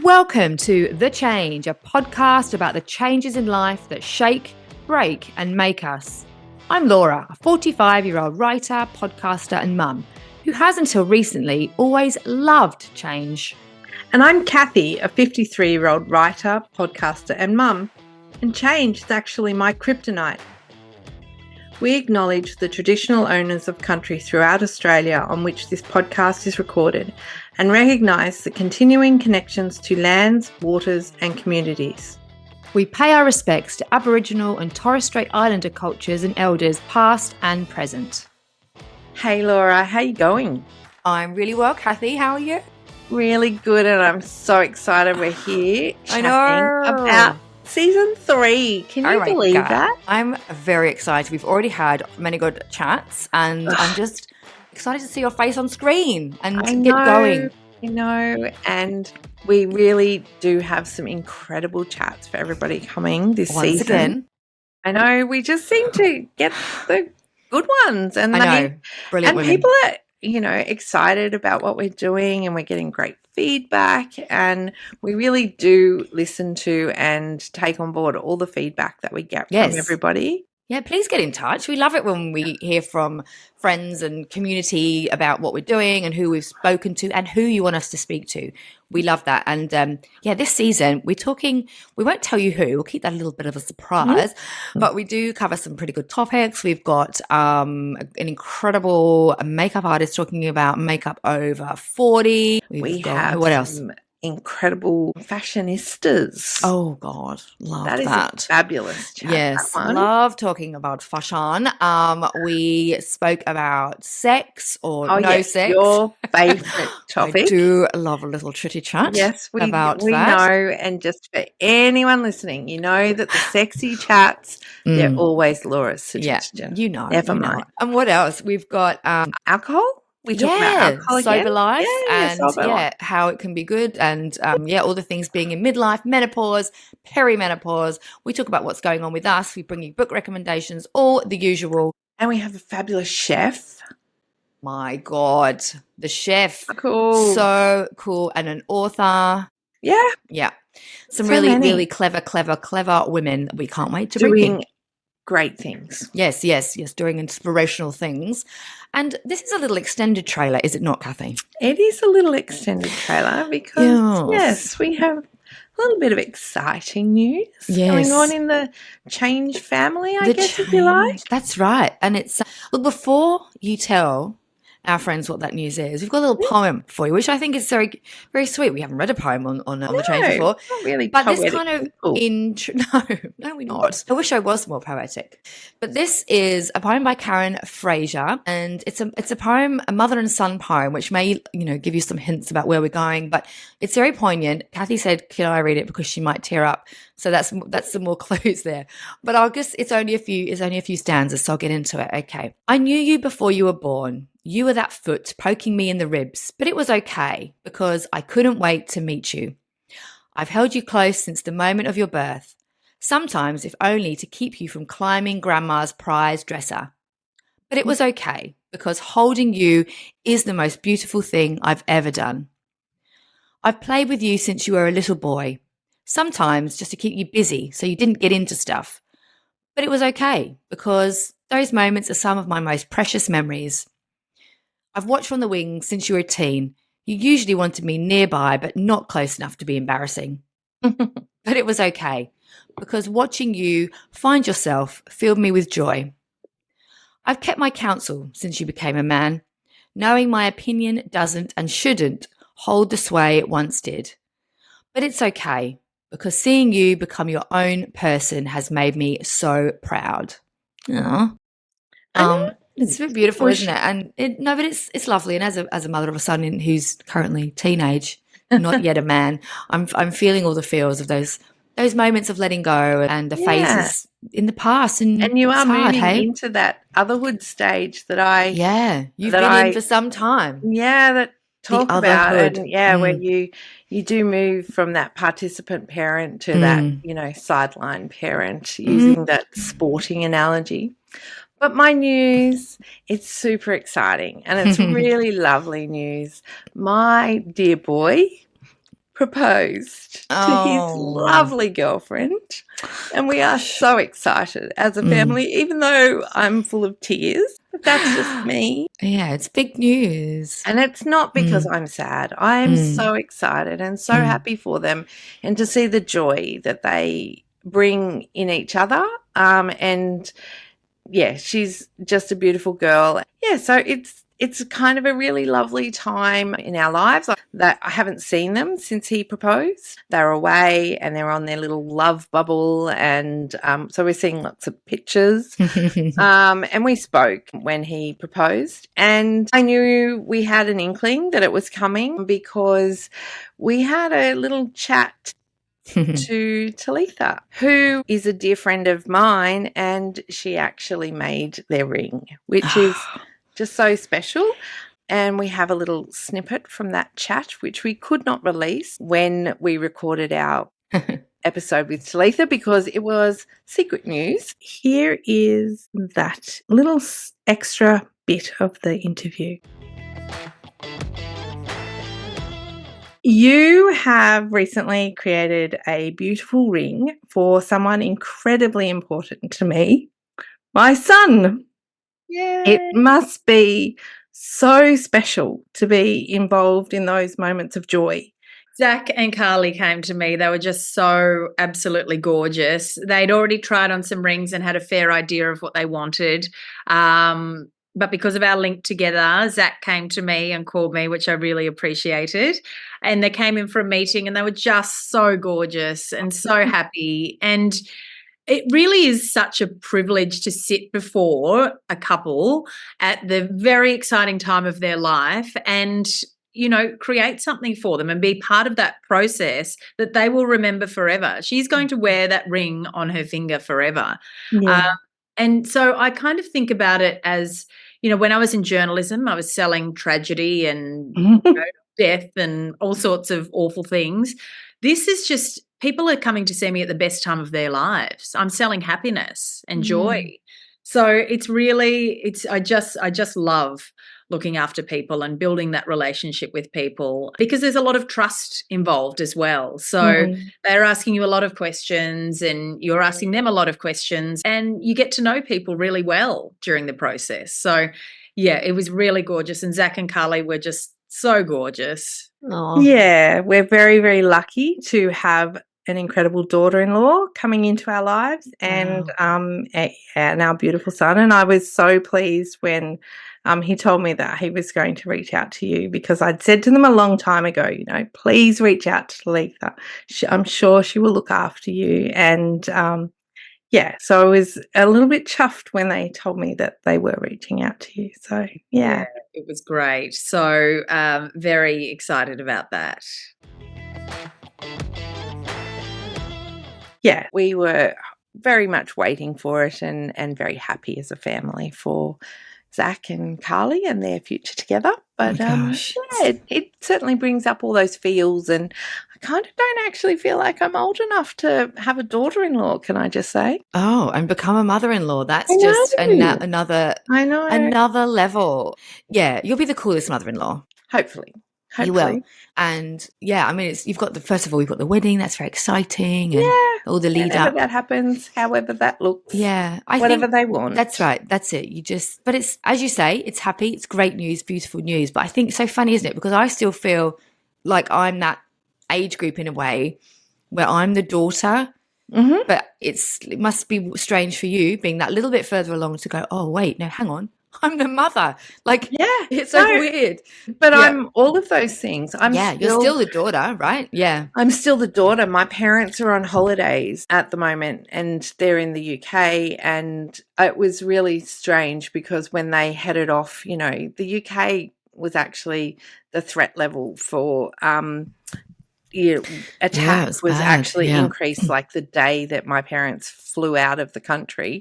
Welcome to The Change, a podcast about the changes in life that shake, break, and make us. I'm Laura, a 45-year-old writer, podcaster, and mum who has until recently always loved change. And I'm Cathy, a 53-year-old writer, podcaster, and mum, and change is actually my kryptonite. We acknowledge the traditional owners of country throughout Australia on which this podcast is recorded and recognise the continuing connections to lands, waters and communities. We pay our respects to Aboriginal and Torres Strait Islander cultures and elders past and present. Hey Laura, how you going? I'm really well, Cathy. How are you? Really good, and I'm so excited we're here I chatting know. about Season 3. Can you believe that? I'm very excited. We've already had many good chats and I'm just excited to see your face on screen and get going. I know, and we really do have some incredible chats for everybody coming this Once season. Again. I know, we just seem to get the good ones. And I know, brilliant women. People are, excited about what we're doing, and we're getting great feedback, and we really do listen to and take on board all the feedback that we get from everybody. Yeah, please get in touch. We love it when we hear from friends and community about what we're doing and who we've spoken to and who you want us to speak to. We love that. And this season we won't tell you who, we'll keep that a little bit of a surprise, but we do cover some pretty good topics. We've got an incredible makeup artist talking about makeup over 40. We have what else? Incredible fashionistas. Oh God, love that. That is a fabulous chat. Yes, love talking about fashion. We spoke about sex or sex. Your favourite topic. I do love a little chitty chat. Yes, we that. know, and just for anyone listening, you know that the sexy chats, they're always Laura's suggestion. Yeah, you know. Never mind. And what else? We've got alcohol. We talk about alcohol sober again. life and how it can be good and all the things being in midlife, menopause, perimenopause. We talk about what's going on with us. We bring you book recommendations, all the usual. And we have a fabulous chef. My God, the chef. Cool. So cool. And an author. Yeah. Yeah. Some really clever women that we can't wait to bring in. Great things. Yes, doing inspirational things. And this is a little extended trailer, is it not, Cathy? It is a little extended trailer because, yes, we have a little bit of exciting news going on in the Change family, I guess, if you like. That's right. And it's, look, before you tell our friends what that news is, we've got a little poem for you, which I think is very, very sweet. We haven't read a poem on the Change before. Not really but poetic. This kind of no, we're not. I wish I was more poetic. But this is a poem by Karen Fraser, and it's a poem, a mother and son poem, which may give you some hints about where we're going. But it's very poignant. Cathy said, "Can I read it?" because she might tear up. So that's some more clues there. But it's only a few stanzas, so I'll get into it. Okay. I knew you before you were born. You were that foot poking me in the ribs, but it was okay because I couldn't wait to meet you. I've held you close since the moment of your birth, sometimes if only to keep you from climbing grandma's prized dresser. But it was okay because holding you is the most beautiful thing I've ever done. I've played with you since you were a little boy, sometimes just to keep you busy so you didn't get into stuff. But it was okay because those moments are some of my most precious memories. I've watched from the wings since you were a teen. You usually wanted me nearby, but not close enough to be embarrassing. But it was okay, because watching you find yourself filled me with joy. I've kept my counsel since you became a man, knowing my opinion doesn't and shouldn't hold the sway it once did. But it's okay, because seeing you become your own person has made me so proud. Aww. It's beautiful, isn't it? And it's lovely. And as a mother of a son who's currently teenage, not yet a man, I'm feeling all the feels of those moments of letting go and the phases in the past. And you are moving into that otherhood stage that you've been in for some time. Yeah, that talk about it. And where you do move from that participant parent to that sideline parent, using that sporting analogy. But my news, it's super exciting and it's really lovely news. My dear boy proposed to his lovely girlfriend, and we are so excited as a family, even though I'm full of tears. But that's just me. Yeah, it's big news. And it's not because I'm sad. I am so excited and so happy for them, and to see the joy that they bring in each other. And yeah, she's just a beautiful girl. Yeah, so it's kind of a really lovely time in our lives. That I haven't seen them since he proposed. They're away and they're on their little love bubble, and so we're seeing lots of pictures. And we spoke when he proposed, and I knew we had an inkling that it was coming because we had a little chat to Talitha, who is a dear friend of mine, and she actually made their ring, which is just so special. And we have a little snippet from that chat, which we could not release when we recorded our episode with Talitha because it was secret news. Here is that little extra bit of the interview. You have recently created a beautiful ring for someone incredibly important to me, my son. Yeah. It must be so special to be involved in those moments of joy. Zach and Carly came to me. They were just so absolutely gorgeous. They'd already tried on some rings and had a fair idea of what they wanted. But because of our link together, Zach came to me and called me, which I really appreciated. And they came in for a meeting and they were just so gorgeous and so happy. And it really is such a privilege to sit before a couple at the very exciting time of their life and, you know, create something for them and be part of that process that they will remember forever. She's going to wear that ring on her finger forever. Yeah. And so I kind of think about it as, you know, when I was in journalism, I was selling tragedy and you know, death and all sorts of awful things. This is just, people are coming to see me at the best time of their lives. I'm selling happiness and joy. So it's really, I just love looking after people and building that relationship with people because there's a lot of trust involved as well. So they're asking you a lot of questions and you're asking them a lot of questions and you get to know people really well during the process. So yeah, it was really gorgeous. And Zach and Carly were just so gorgeous. Aww. Yeah, we're very, very lucky to have an incredible daughter-in-law coming into our lives and our beautiful son. And I was so pleased when he told me that he was going to reach out to you because I'd said to them a long time ago, you know, please reach out to Talitha. I'm sure she will look after you. And yeah, so I was a little bit chuffed when they told me that they were reaching out to you. So yeah, it was great. So very excited about that. Yeah, we were very much waiting for it and very happy as a family for Zach and Carly and their future together. But yeah, it certainly brings up all those feels, and I kind of don't actually feel like I'm old enough to have a daughter-in-law, can I just say? Oh, and become a mother-in-law. That's just another level. Yeah, you'll be the coolest mother-in-law. Hopefully. You will. And yeah, I mean, you've got first of all, we've got the wedding. That's very exciting. And all the lead up. That happens, however that looks. Yeah. Whatever they want. That's right. That's it. But it's, as you say, it's happy. It's great news, beautiful news. But I think it's so funny, isn't it? Because I still feel like I'm that age group in a way where I'm the daughter. But it must be strange for you being that little bit further along to go, oh, wait, no, hang on. I'm the mother. Like, it's so weird. But I'm all of those things. You're still the daughter, right? Yeah. I'm still the daughter. My parents are on holidays at the moment and they're in the UK. And it was really strange because when they headed off, you know, the UK was actually the threat level for attack was actually increased like the day that my parents flew out of the country.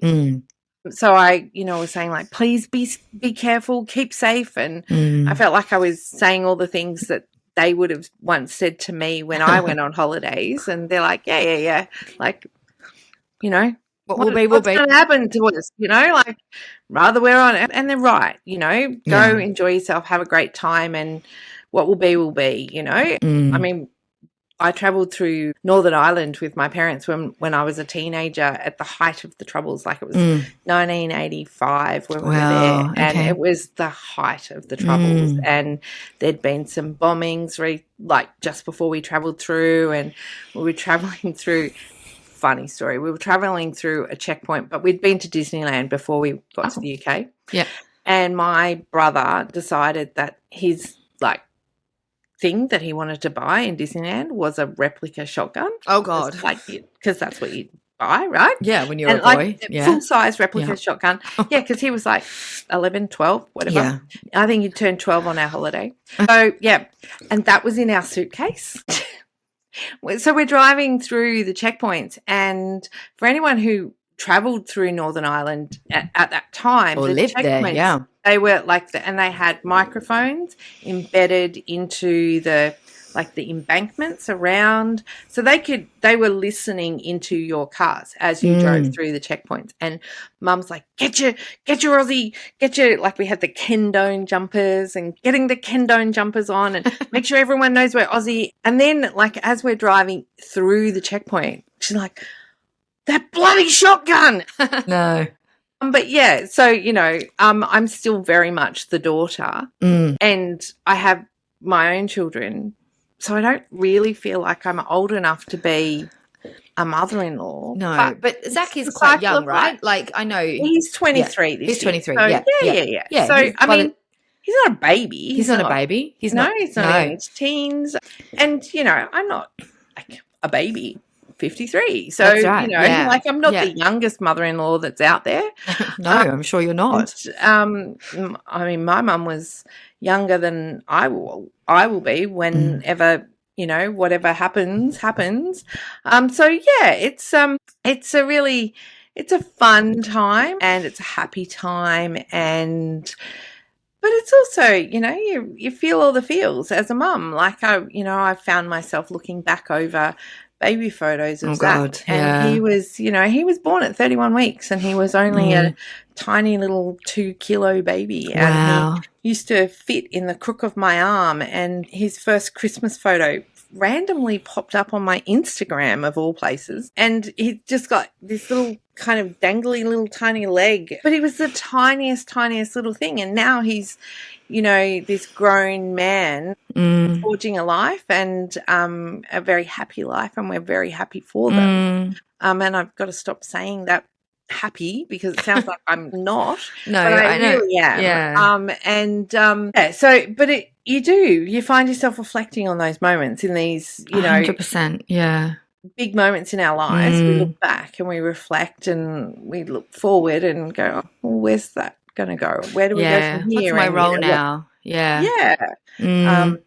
So I, you know, was saying like, please be careful, keep safe. And I felt like I was saying all the things that they would have once said to me when I went on holidays. And they're like, yeah. Like, you know, what's going to happen to us, you know, like rather we're on it. And they're right, you know, go enjoy yourself, have a great time. And what will be, you know. I mean, I travelled through Northern Ireland with my parents when I was a teenager at the height of the Troubles. Like it was 1985 when we were there, and it was the height of the Troubles. And there'd been some bombings like just before we travelled through, and we were travelling through. Funny story. We were travelling through a checkpoint, but we'd been to Disneyland before we got to the UK. Yeah. And my brother decided that his thing that he wanted to buy in Disneyland was a replica shotgun. Oh God. Because that's what you buy, right? Yeah, when you're a boy. Full-size replica shotgun. Yeah, because he was like 11, 12, whatever. Yeah. I think he turned 12 on our holiday. So, yeah, and that was in our suitcase. So we're driving through the checkpoints, and for anyone who travelled through Northern Ireland at that time, or lived there, they were and they had microphones embedded into the embankments around, so they were listening into your cars as you drove through the checkpoints. And Mum's like, get your Aussie, we had the Kendone jumpers, and getting the Kendone jumpers on, and make sure everyone knows we're Aussie. And then as we're driving through the checkpoint, she's like, that bloody shotgun. No. But yeah, so I'm still very much the daughter, and I have my own children. So I don't really feel like I'm old enough to be a mother-in-law. No, but Zach is quite young, right? I know. He's 23 this year. He's 23, so, yeah. So, he's not a baby. He's not a baby. He's not in his teens. And, I'm not a baby. 53. So, that's right. I'm not the youngest mother-in-law that's out there. No, I'm sure you're not. And, my mum was younger than I will be whenever, whatever happens. So yeah, it's a fun time, and it's a happy time, but it's also, you feel all the feels as a mum. I found myself looking back over baby photos of Zach, and he was born at 31 weeks, and he was only a tiny little 2-kilo baby. Wow. And he used to fit in the crook of my arm, and his first Christmas photo randomly popped up on my Instagram of all places, and he just got this little kind of dangly little tiny leg, but he was the tiniest little thing. And now he's this grown man forging a life, and a very happy life, and we're very happy for them. And I've got to stop saying that happy, because it sounds like I'm not. No, but I know. Really am. Yeah. But you find yourself reflecting on those moments in these 100%, yeah, big moments in our lives. We look back and we reflect, and we look forward and go, oh, well, where's that going to go? Where do we go from here? What's my role now? Yeah. And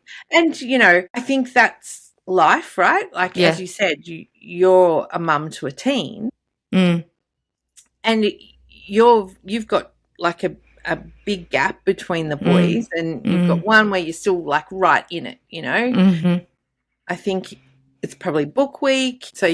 I think that's life, right? As you said, you're a mum to a teen, and you've got a big gap between the boys, and you've got one where you're still right in it. I think it's probably book week, so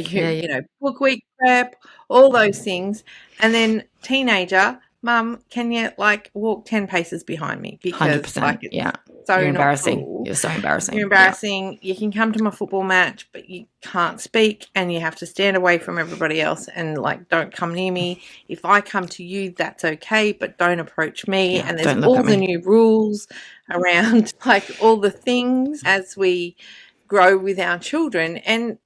book week prep, all those things, and then teenager. Mum, can you walk 10 paces behind me? Because 100%, it's so you're embarrassing. Cool. You're so embarrassing. You're embarrassing. You can come to my football match, but you can't speak, and you have to stand away from everybody else, and don't come near me. If I come to you, that's okay, but don't approach me. And there's all the new rules around all the things as we grow with our children, and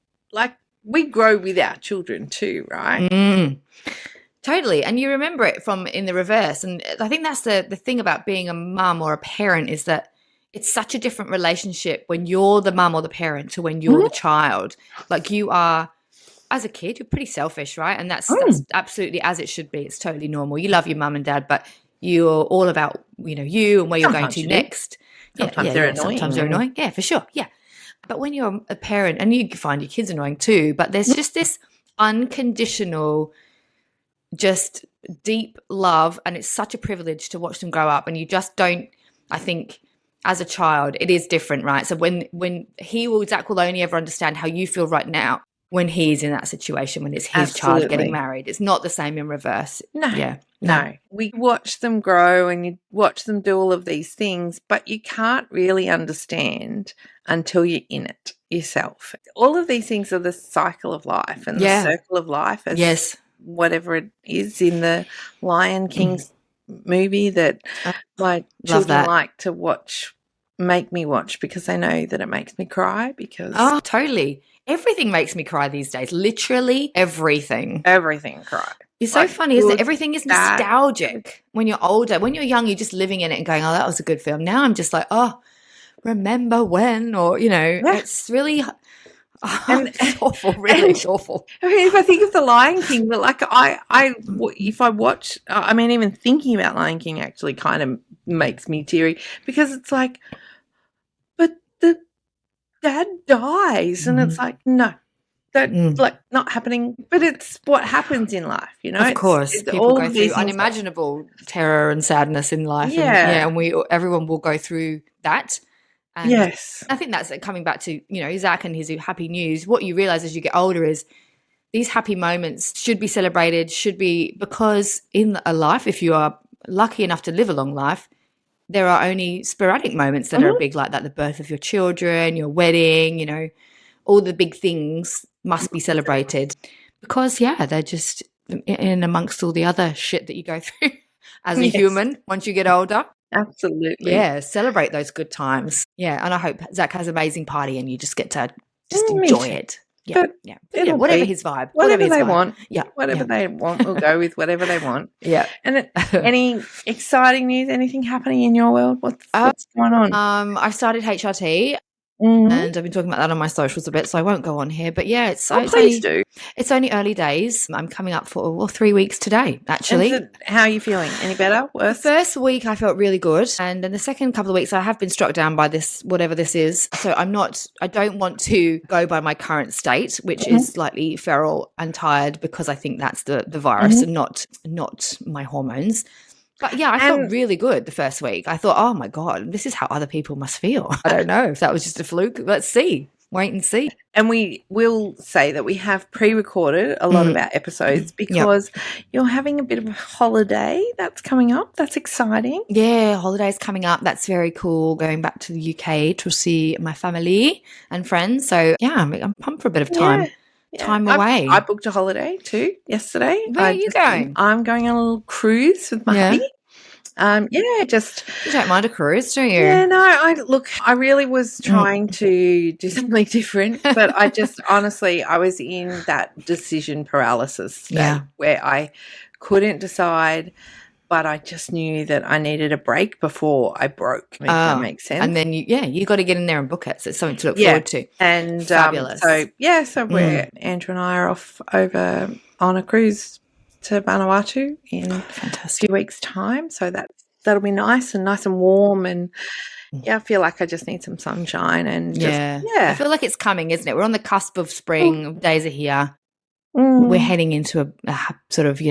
we grow with our children too, right? Totally. And you remember it from in the reverse. And I think that's the thing about being a mum or a parent, is that it's such a different relationship when you're the mum or the parent to when you're the child. You are, as a kid, you're pretty selfish, right? And that's absolutely as it should be. It's totally normal. You love your mum and dad, but you're all about, you and where you're going to next. Sometimes they're annoying. Sometimes they're annoying. Yeah, for sure. Yeah. But when you're a parent, and you find your kids annoying too, but there's just this unconditional, just deep love, and it's such a privilege to watch them grow up. And you just don't, I think, as a child, it is different, right? So when Zach will only ever understand how you feel right now, when he's in that situation, when it's his child Absolutely. getting married. It's not the same in reverse. No. Yeah. No. We watch them grow and you watch them do all of these things, but you can't really understand until you're in it yourself. All of these things are the cycle of life and the circle of life, as whatever it is in the Lion King's movie that my children like to make me watch because they know that it makes me cry because... Oh, totally. Everything makes me cry these days. Literally everything. Everything cry. It's so funny, isn't it? Everything is nostalgic when you're older. When you're young, you're just living in it and going, oh, that was a good film. Now I'm just like, oh, remember when? Or, it's really... and it's awful, really awful. I mean, if I think of the Lion King, but like if I watch, I mean, even thinking about Lion King actually kind of makes me teary because it's like, but the dad dies, and it's like, no, that like not happening. But it's what happens in life, Of course, it's people go through unimaginable terror and sadness in life. Yeah, and everyone will go through that. And yes. I think that's coming back to, Zach and his happy news. What you realize as you get older is these happy moments should be celebrated, because in a life, if you are lucky enough to live a long life, there are only sporadic moments that are big like that. The birth of your children, your wedding, all the big things must be celebrated because, they're just in amongst all the other shit that you go through as a human once you get older. Absolutely. Yeah, celebrate those good times. Yeah, and I hope Zach has an amazing party and you just get to enjoy it. Yeah, whatever his vibe. Whatever they want. Yeah. Whatever they want, we'll go with whatever they want. Yeah. And any exciting news, anything happening in your world? What's going on? I've started HRT. And I've been talking about that on my socials a bit, so I won't go on here. But yeah, it's only early days. I'm coming up for 3 weeks today, actually. How are you feeling? Any better? Worse? The first week I felt really good, and then the second couple of weeks I have been struck down by this, whatever this is. So I don't want to go by my current state, which is slightly feral and tired, because I think that's the virus and not my hormones. But yeah, I felt really good the first week. I thought, oh my God, this is how other people must feel. I don't know if that was just a fluke. Let's see. Wait and see. And we will say that we have pre-recorded a lot of our episodes because you're having a bit of a holiday that's coming up. That's exciting. Yeah, holiday's coming up. That's very cool. Going back to the UK to see my family and friends. So yeah, I'm pumped for a bit of time. Yeah. Time away. I booked a holiday too yesterday. Where are you going? I'm going on a little cruise with my hubby. You don't mind a cruise, do you? Yeah, no. I really was trying to do something different, but I just honestly, I was in that decision paralysis state where I couldn't decide. But I just knew that I needed a break before I broke, if that makes sense. And then you got to get in there and book it. So it's something to look forward to. And fabulous. So Andrew and I are off over on a cruise to Vanuatu in a few weeks' time. So that'll be nice and warm, and I feel like I just need some sunshine and I feel like it's coming, isn't it? We're on the cusp of spring. Days are here. We're heading into a sort of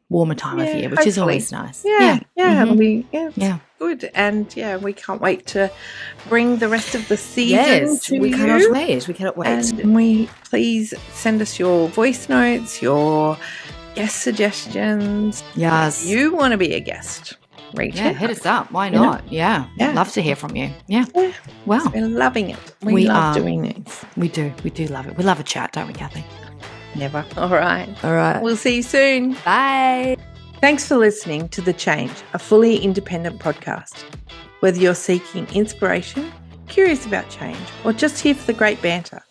warmer time of year, which is always nice. It'll be good, and we can't wait to bring the rest of the season to we you. cannot wait. And please send us your voice notes, your guest suggestions. Yes, if you want to be a guest, reach out. Hit us up. Why not? Yeah, love to hear from you. Well, we're loving it. We love doing this. We do love it. We love a chat, don't we, Cathy? Never. All right. We'll see you soon. Bye. Thanks for listening to The Change, a fully independent podcast. Whether you're seeking inspiration, curious about change, or just here for the great banter,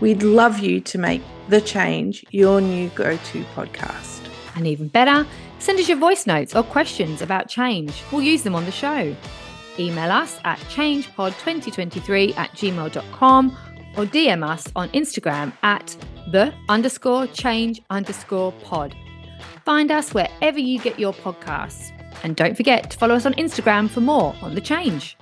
we'd love you to make The Change your new go-to podcast. And even better, send us your voice notes or questions about change. We'll use them on the show. Email us at changepod2023@gmail.com or DM us on Instagram at _change_pod. Find us wherever you get your podcasts. And don't forget to follow us on Instagram for more on The Change.